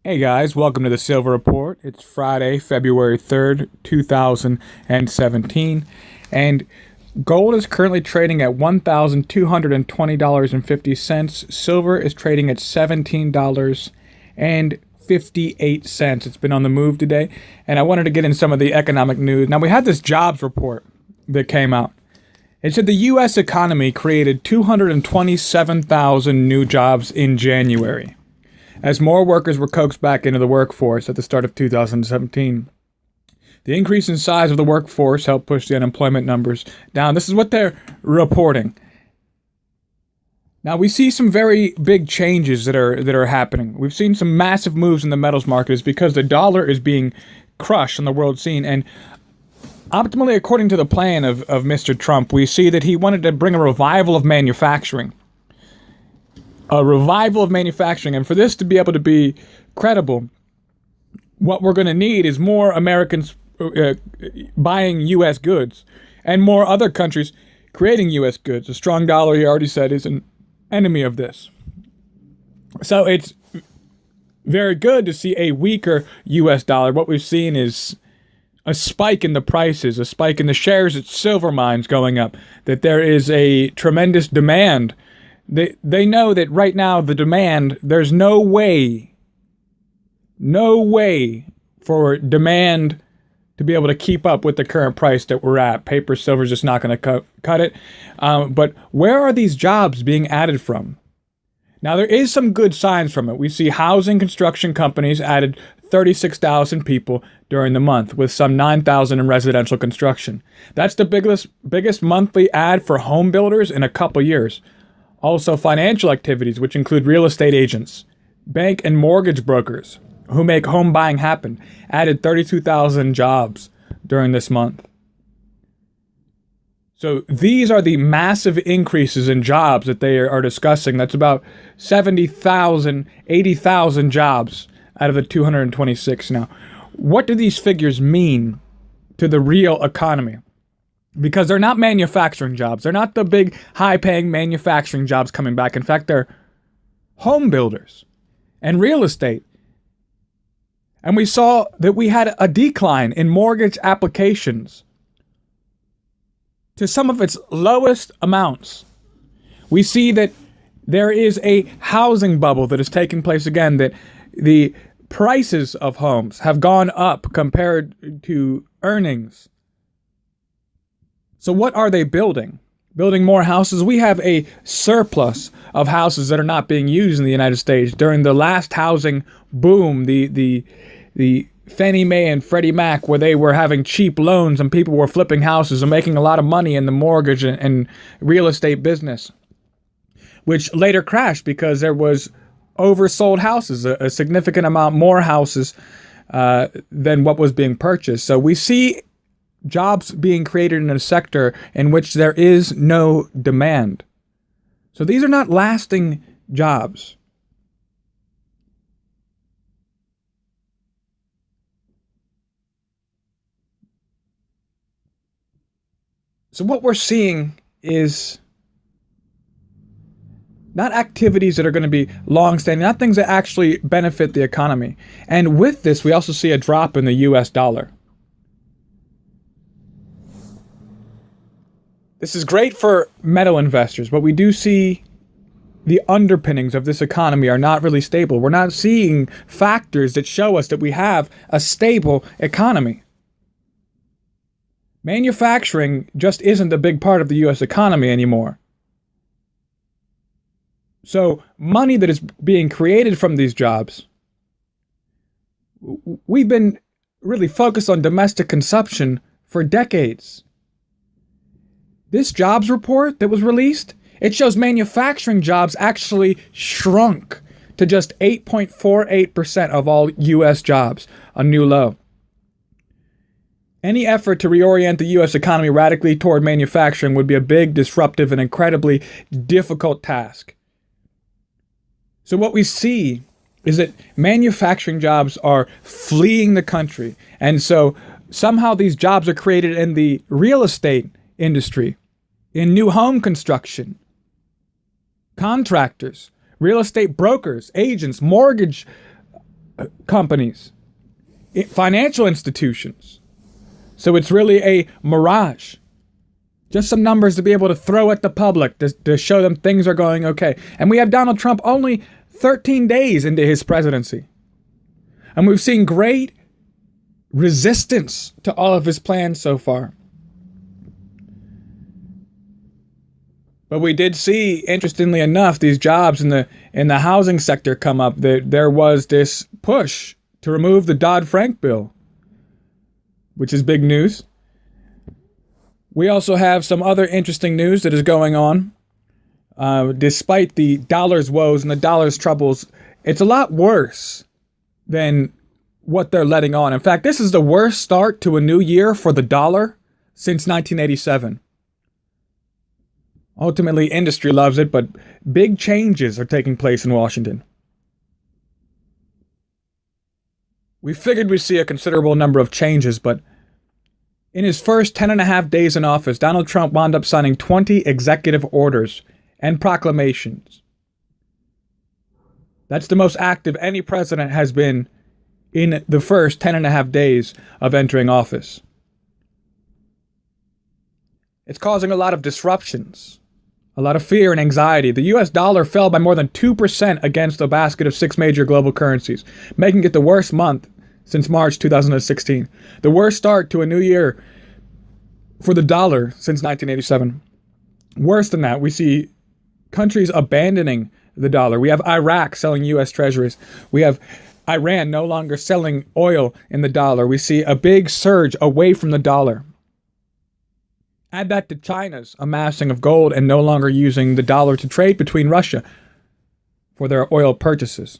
Hey guys, welcome to the Silver Report. It's Friday, February 3rd, 2017, and gold is currently trading at $1,220.50. Silver is trading at $17.58. It's been on the move today, and I wanted to get in some of the economic news. Now, we had this jobs report that came out. It said the U.S. economy created 227,000 new jobs in January, as more workers were coaxed back into the workforce at the start of 2017. The increase in size of the workforce helped push the unemployment numbers down. This is what they're reporting. Now, we see some very big changes that are happening. We've seen some massive moves in the metals markets because the dollar is being crushed on the world scene. And optimally, according to the plan of Mr. Trump, we see that he wanted to bring a revival of manufacturing. And for this to be able to be credible, what we're going to need is more Americans buying U.S. goods and more other countries creating U.S. goods. A strong dollar, he already said, is an enemy of this. So it's very good to see a weaker U.S. dollar. What we've seen is a spike in the prices, a spike in the shares at silver mines going up, that there is a tremendous demand. They know that right now the demand, there's no way for demand to be able to keep up with the current price that we're at. Paper, silver's just not going to cut it. But where are these jobs being added from? Now, there is some good signs from it. We see housing construction companies added 36,000 people during the month, with some 9,000 in residential construction. That's the biggest monthly ad for home builders in a couple years. Also, financial activities, which include real estate agents, bank and mortgage brokers who make home buying happen, added 32,000 jobs during this month. So these are the massive increases in jobs that they are discussing. That's about 70,000, 80,000 jobs out of the 226 now. What do these figures mean to the real economy? Because they're not manufacturing jobs. They're not the big, high-paying manufacturing jobs coming back. In fact, they're home builders and real estate. And we saw that we had a decline in mortgage applications to some of its lowest amounts. We see that there is a housing bubble that is taking place again, that the prices of homes have gone up compared to earnings. So what are they building? Building more houses? We have a surplus of houses that are not being used in the United States. During the last housing boom, the Fannie Mae and Freddie Mac, where they were having cheap loans and people were flipping houses and making a lot of money in the mortgage and real estate business, which later crashed because there was oversold houses, a significant amount more houses than what was being purchased. So we see jobs being created in a sector in which there is no demand. So these are not lasting jobs. So what we're seeing is not activities that are going to be long-standing, not things that actually benefit the economy. And with this, we also see a drop in the U.S. dollar. This is great for metal investors, but we do see the underpinnings of this economy are not really stable. We're not seeing factors that show us that we have a stable economy. Manufacturing just isn't a big part of the U.S. economy anymore. So money that is being created from these jobs, we've been really focused on domestic consumption for decades. This jobs report that was released, it shows manufacturing jobs actually shrunk to just 8.48% of all U.S. jobs, a new low. Any effort to reorient the U.S. economy radically toward manufacturing would be a big, disruptive, and incredibly difficult task. So what we see is that manufacturing jobs are fleeing the country. And so somehow these jobs are created in the real estate industry, in new home construction, contractors, real estate brokers, agents, mortgage companies, financial institutions. So it's really a mirage. Just some numbers to be able to throw at the public to show them things are going okay. And we have Donald Trump only 13 days into his presidency. And we've seen great resistance to all of his plans so far. But we did see, interestingly enough, these jobs in the housing sector come up. There was this push to remove the Dodd-Frank bill, which is big news. We also have some other interesting news that is going on. Despite the dollar's woes and the dollar's troubles, it's a lot worse than what they're letting on. In fact, this is the worst start to a new year for the dollar since 1987. Ultimately, industry loves it, but big changes are taking place in Washington. We figured we'd see a considerable number of changes, but in his first 10 and a half days in office, Donald Trump wound up signing 20 executive orders and proclamations. That's the most active any president has been in the first 10 and a half days of entering office. It's causing a lot of disruptions, a lot of fear and anxiety. The US dollar fell by more than 2% against a basket of 6 major global currencies, making it the worst month since March 2016. The worst start to a new year for the dollar since 1987. Worse than that, we see countries abandoning the dollar. We have Iraq selling US treasuries. We have Iran no longer selling oil in the dollar. We see a big surge away from the dollar. Add that to China's amassing of gold and no longer using the dollar to trade between Russia for their oil purchases.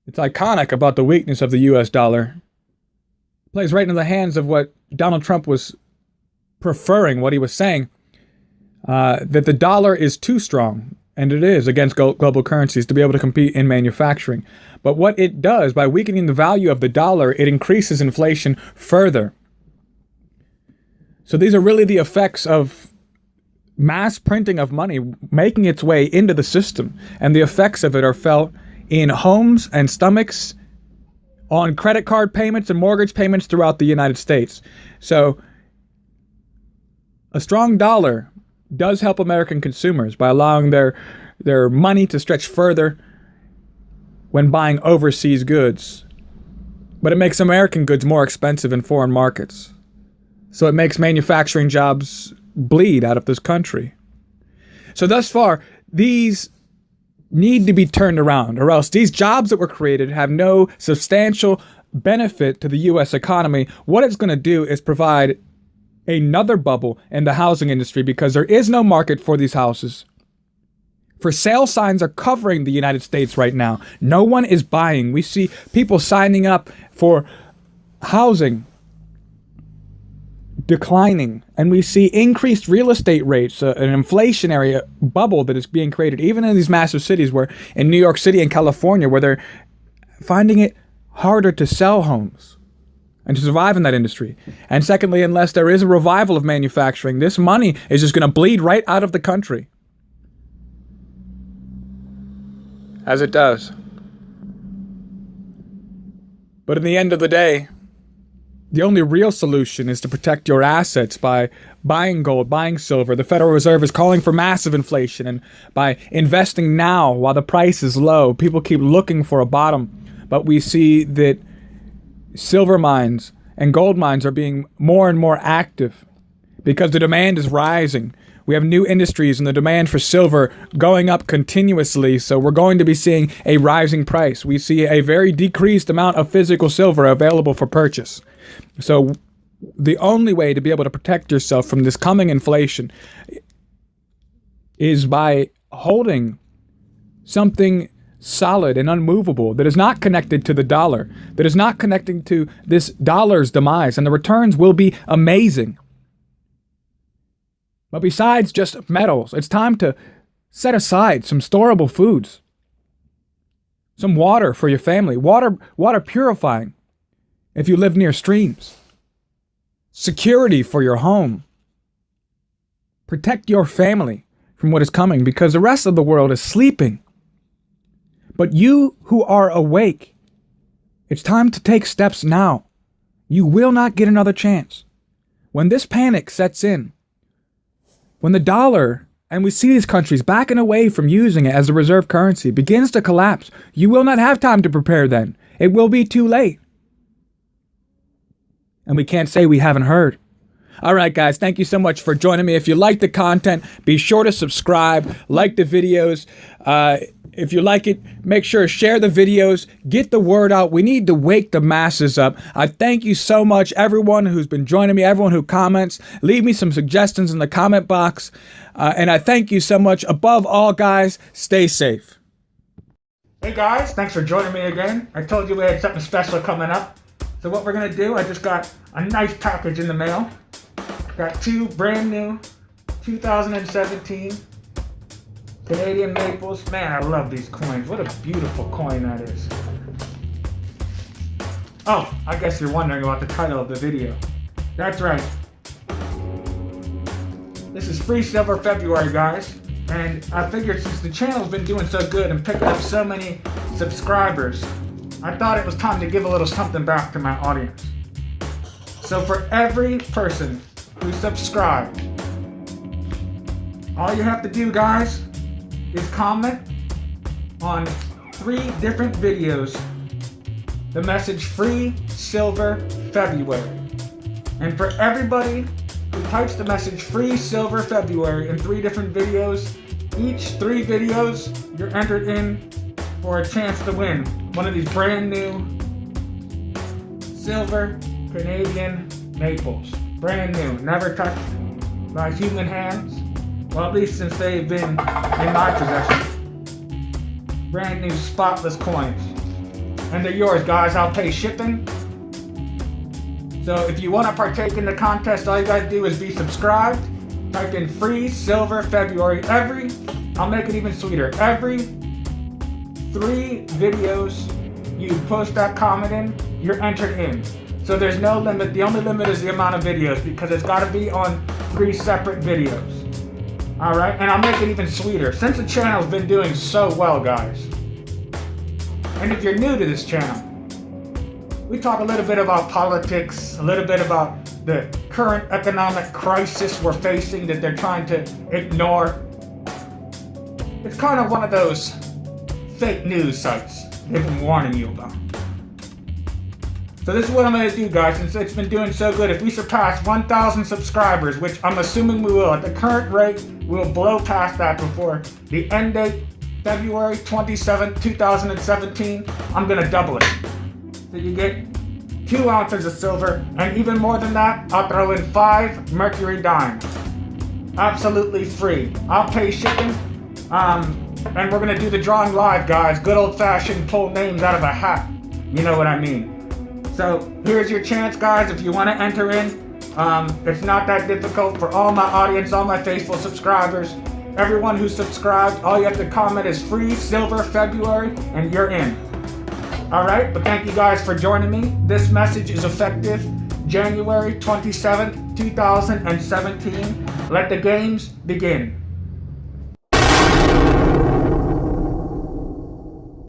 It's iconic about the weakness of the US dollar. It plays right into the hands of what Donald Trump was preferring, what he was saying, that the dollar is too strong, and it is, against global currencies to be able to compete in manufacturing. But what it does, by weakening the value of the dollar, it increases inflation further. So these are really the effects of mass printing of money making its way into the system, and the effects of it are felt in homes and stomachs, on credit card payments and mortgage payments throughout the United States. So a strong dollar does help American consumers by allowing their money to stretch further when buying overseas goods. But it makes American goods more expensive in foreign markets. So it makes manufacturing jobs bleed out of this country. So thus far, these need to be turned around, or else these jobs that were created have no substantial benefit to the U.S. economy. What it's going to do is provide another bubble in the housing industry, because there is no market for these houses. For sale signs are covering the United States right now. No one is buying. We see people signing up for housing declining, and we see increased real estate rates, an inflationary bubble that is being created even in these massive cities, where in New York City and California, where they're finding it harder to sell homes and to survive in that industry. And secondly, unless there is a revival of manufacturing, this money is just going to bleed right out of the country, as it does. But in the end of the day, the only real solution is to protect your assets by buying gold, buying silver. The Federal Reserve is calling for massive inflation, and by investing now while the price is low, people keep looking for a bottom. But we see that silver mines and gold mines are being more and more active because the demand is rising. We have new industries and the demand for silver going up continuously, so we're going to be seeing a rising price. We see a very decreased amount of physical silver available for purchase. So the only way to be able to protect yourself from this coming inflation is by holding something solid and unmovable that is not connected to the dollar, that is not connected to this dollar's demise, and the returns will be amazing. But besides just metals, it's time to set aside some storable foods, some water for your family, water purifying if you live near streams, security for your home. Protect your family from what is coming, because the rest of the world is sleeping. But you who are awake, it's time to take steps now. You will not get another chance. When this panic sets in, when the dollar, and we see these countries backing away from using it as a reserve currency, begins to collapse, you will not have time to prepare then. It will be too late. And we can't say we haven't heard. All right, guys, thank you so much for joining me. If you like the content, be sure to subscribe, like the videos. If you like it, make sure to share the videos, get the word out. We need to wake the masses up. I thank you so much, everyone who's been joining me, everyone who comments. Leave me some suggestions in the comment box. And I thank you so much. Above all, guys, stay safe. Hey, guys, thanks for joining me again. I told you we had something special coming up. So what we're going to do, I just got a nice package in the mail. Got 2 brand new 2017 Canadian maples. Man, I love these coins. What a beautiful coin that is. Oh, I guess you're wondering about the title of the video. That's right. This is Free Silver February, guys. And I figured since the channel's been doing so good and picking up so many subscribers, I thought it was time to give a little something back to my audience. So for every person who subscribed, all you have to do, guys, is comment on 3 different videos the message Free Silver February. And for everybody who types the message Free Silver February in 3 different videos, each 3 videos, you're entered in for a chance to win one of these brand new silver Canadian maples. Brand new, never touched by human hands. Well, at least since they've been in my possession. Brand new spotless coins. And they're yours, guys. I'll pay shipping. So if you want to partake in the contest, all you gotta do is be subscribed. Type in Free Silver February. I'll make it even sweeter. Every 3 videos you post that comment in, you're entered in. So there's no limit. The only limit is the amount of videos because it's got to be on 3 separate videos. All right, and I'll make it even sweeter since the channel's been doing so well, guys. And if you're new to this channel, we talk a little bit about politics, a little bit about the current economic crisis we're facing that they're trying to ignore. It's kind of one of those fake news sites they've been warning you about. So this is what I'm going to do, guys, since it's been doing so good. If we surpass 1,000 subscribers, which I'm assuming we will, at the current rate, we'll blow past that before the end date, February 27th, 2017, I'm going to double it. So you get 2 ounces of silver, and even more than that, I'll throw in 5 mercury dimes. Absolutely free. I'll pay shipping, and we're going to do the drawing live, guys. Good old-fashioned pull names out of a hat. You know what I mean. So here's your chance, guys, if you want to enter in. It's not that difficult for all my audience, all my faithful subscribers. Everyone who subscribed, all you have to comment is Free Silver February, and you're in. All right, but thank you guys for joining me. This message is effective January 27th, 2017. Let the games begin.